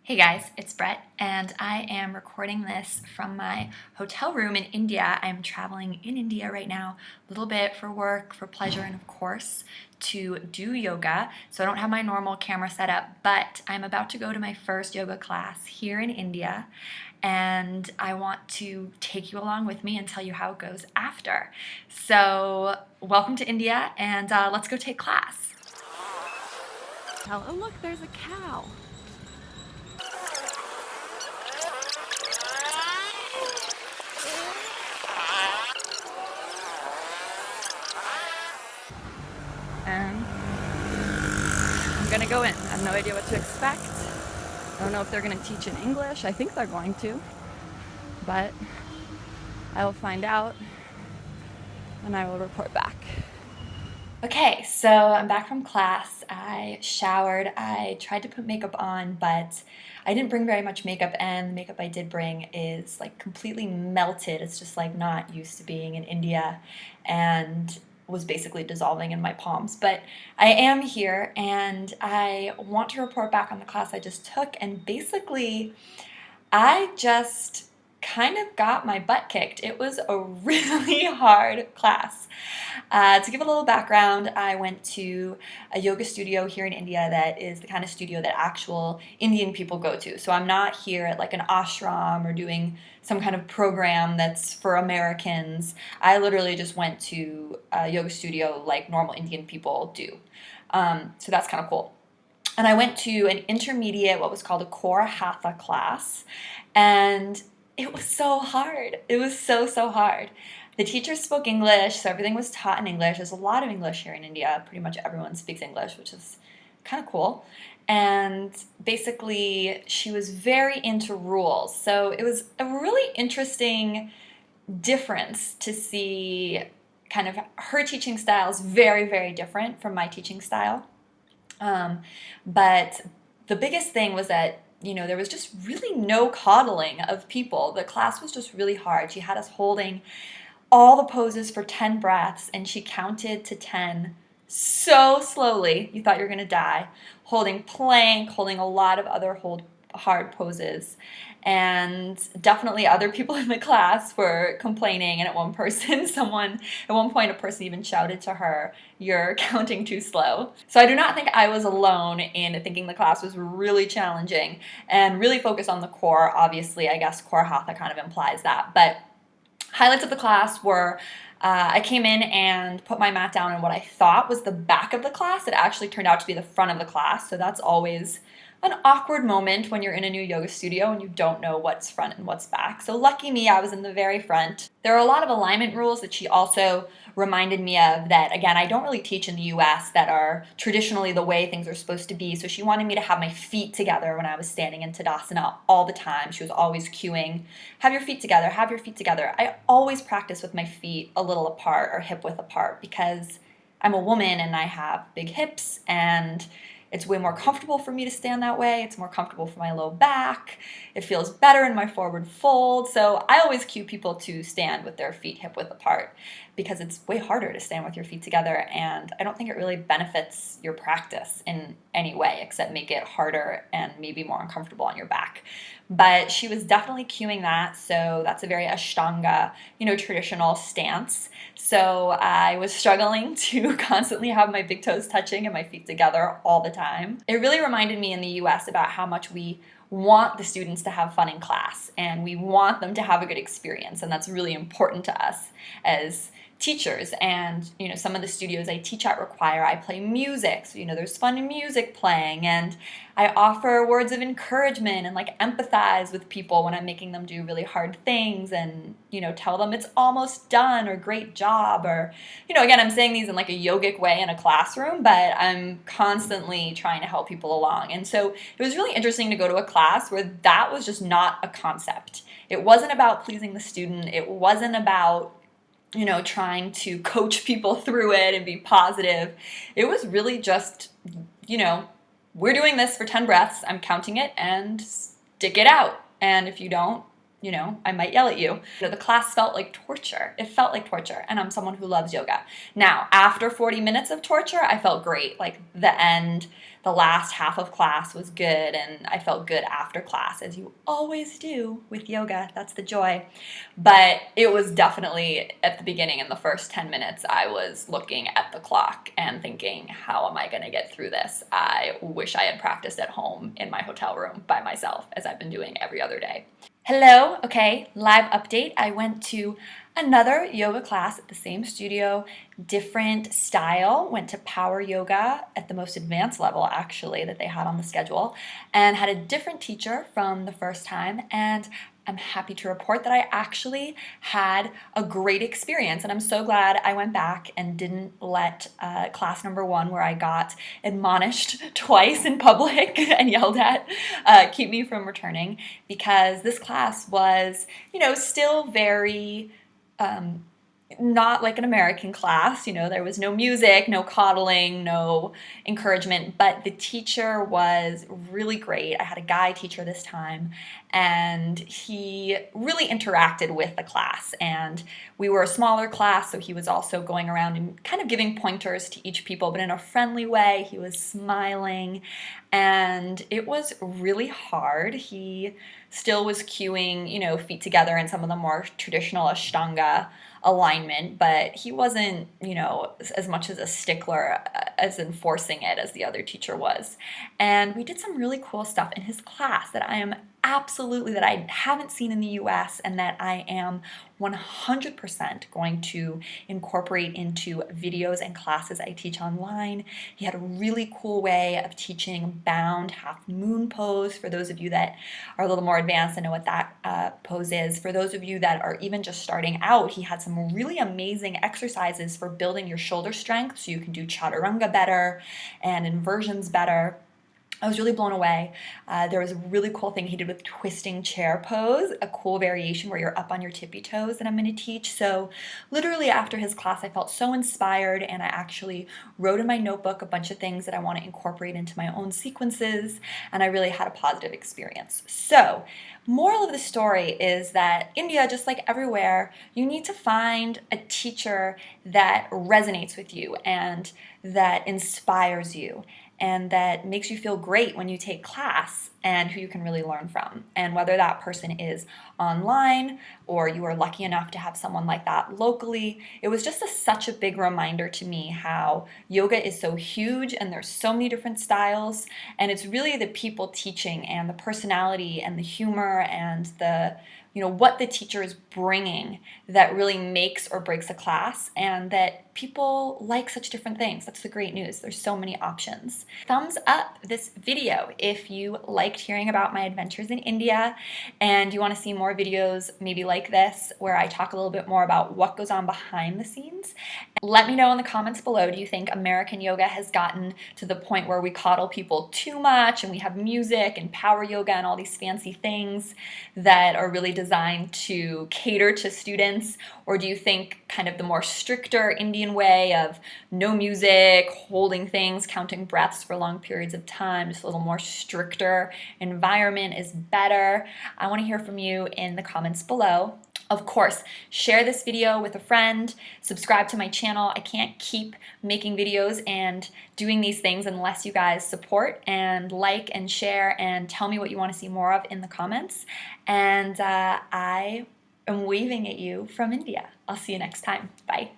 Hey guys, it's Brett, and I am recording this from my hotel room in India. I'm traveling in India right now, a little bit for work, for pleasure, and of course to do yoga. So I don't have my normal camera set up, but I'm about to go to my first yoga class here in India, and I want to take you along with me and tell you how it goes after. So welcome to India, and let's go take class. Oh, look, there's a cow. And I'm gonna go in. I have no idea what to expect. I don't know if they're gonna teach in English. I think they're going to, but I will find out and I will report back. Okay, so I'm back from class. I showered. I tried to put makeup on, but I didn't bring very much makeup, and the makeup I did bring is like completely melted. It's just like not used to being in India and was basically dissolving in my palms. But I am here and I want to report back on the class I just took, and basically I just kind of got my butt kicked. It was a really hard class. To give a little background, I went to a yoga studio here in India that is the kind of studio that actual Indian people go to. So I'm not here at like an ashram or doing some kind of program that's for Americans. I literally just went to a yoga studio like normal Indian people do. So that's kind of cool. And I went to an intermediate, what was called a core hatha class, and it was so hard. It was so hard. The teachers spoke English, so everything was taught in English. There's a lot of English here in India. Pretty much everyone speaks English, which is kind of cool. And basically, she was very into rules. So it was a really interesting difference to see kind of her teaching style is very different from my teaching style. But the biggest thing was that, there was just really no coddling of people. The class was just really hard. She had us holding all the poses for 10 breaths, and she counted to 10 so slowly. You thought you were going to die. Holding plank, holding a lot of other hard poses. And definitely other people in the class were complaining, and at one point a person even shouted to her, "You're counting too slow." So I do not think I was alone in thinking the class was really challenging and really focused on the core. Obviously, I guess core hatha kind of implies that. But highlights of the class were I came in and put my mat down in what I thought was the back of the class. It actually turned out to be the front of the class, so that's always an awkward moment when you're in a new yoga studio and you don't know what's front and what's back. So lucky me, I was in the very front. There are a lot of alignment rules that she also reminded me of that, again, I don't really teach in the US that are traditionally the way things are supposed to be. So she wanted me to have my feet together when I was standing in Tadasana all the time. She was always cueing, have your feet together, have your feet together. I always practice with my feet a little apart or hip width apart because I'm a woman and I have big hips, and it's way more comfortable for me to stand that way. It's more comfortable for my low back. It feels better in my forward fold. So I always cue people to stand with their feet hip width apart because it's way harder to stand with your feet together, and I don't think it really benefits your practice in any way except make it harder and maybe more uncomfortable on your back. But she was definitely cueing that, so that's a very Ashtanga, traditional stance. So I was struggling to constantly have my big toes touching and my feet together all the time. It really reminded me in the US about how much we want the students to have fun in class, and we want them to have a good experience, and that's really important to us as teachers. And some of the studios I teach at require I play music, so there's fun music playing, and I offer words of encouragement and like empathize with people when I'm making them do really hard things, and tell them it's almost done or great job, or again, I'm saying these in like a yogic way in a classroom, but I'm constantly trying to help people along. And so it was really interesting to go to a class where that was just not a concept. It wasn't about pleasing the student. It wasn't about trying to coach people through it and be positive. It was really just, we're doing this for 10 breaths. I'm counting it, and stick it out. And if you don't, I might yell at you. The class felt like torture. It felt like torture, and I'm someone who loves yoga. Now, after 40 minutes of torture, I felt great. Like the last half of class was good, and I felt good after class, as you always do with yoga. That's the joy. But it was definitely at the beginning, in the first 10 minutes, I was looking at the clock and thinking, how am I going to get through this? I wish I had practiced at home in my hotel room by myself, as I've been doing every other day. Hello, okay, live update. I went to another yoga class at the same studio, different style, went to power yoga at the most advanced level actually that they had on the schedule, and had a different teacher from the first time, and I'm happy to report that I actually had a great experience, and I'm so glad I went back and didn't let class number 1, where I got admonished twice in public and yelled at, keep me from returning, because this class was, still very not like an American class. There was no music, no coddling, no encouragement, but the teacher was really great. I had a guy teacher this time, and he really interacted with the class, and we were a smaller class, so he was also going around and kind of giving pointers to each people, but in a friendly way. He was smiling, and it was really hard. He still was cueing, feet together in some of the more traditional Ashtanga alignment, but he wasn't, as much as a stickler as enforcing it as the other teacher was. And we did some really cool stuff in his class that I haven't seen in the US, and that I am 100% going to incorporate into videos and classes I teach online. He had a really cool way of teaching bound half moon pose. For those of you that are a little more advanced and know what that pose is. For those of you that are even just starting out, he had some really amazing exercises for building your shoulder strength so you can do chaturanga better and inversions better. I was really blown away. There was a really cool thing he did with twisting chair pose, a cool variation where you're up on your tippy toes that I'm going to teach. So literally after his class, I felt so inspired, and I actually wrote in my notebook a bunch of things that I want to incorporate into my own sequences, and I really had a positive experience. So moral of the story is that India, just like everywhere, you need to find a teacher that resonates with you and that inspires you, and that makes you feel great when you take class, and who you can really learn from. And whether that person is online or you are lucky enough to have someone like that locally, it was just such a big reminder to me how yoga is so huge and there's so many different styles, and it's really the people teaching and the personality and the humor and the what the teacher is bringing that really makes or breaks a class, and that people like such different things. That's the great news. There's so many options. Thumbs up this video if you liked hearing about my adventures in India and you want to see more videos maybe like this, where I talk a little bit more about what goes on behind the scenes. Let me know in the comments below, do you think American yoga has gotten to the point where we coddle people too much and we have music and power yoga and all these fancy things that are really designed to cater to students? Or do you think kind of the more stricter Indian way of no music, holding things, counting breaths for long periods of time, just a little more stricter environment is better? I want to hear from you in the comments below. Of course, share this video with a friend, subscribe to my channel. I can't keep making videos and doing these things unless you guys support and like and share and tell me what you want to see more of in the comments. And I am waving at you from India. I'll see you next time. Bye.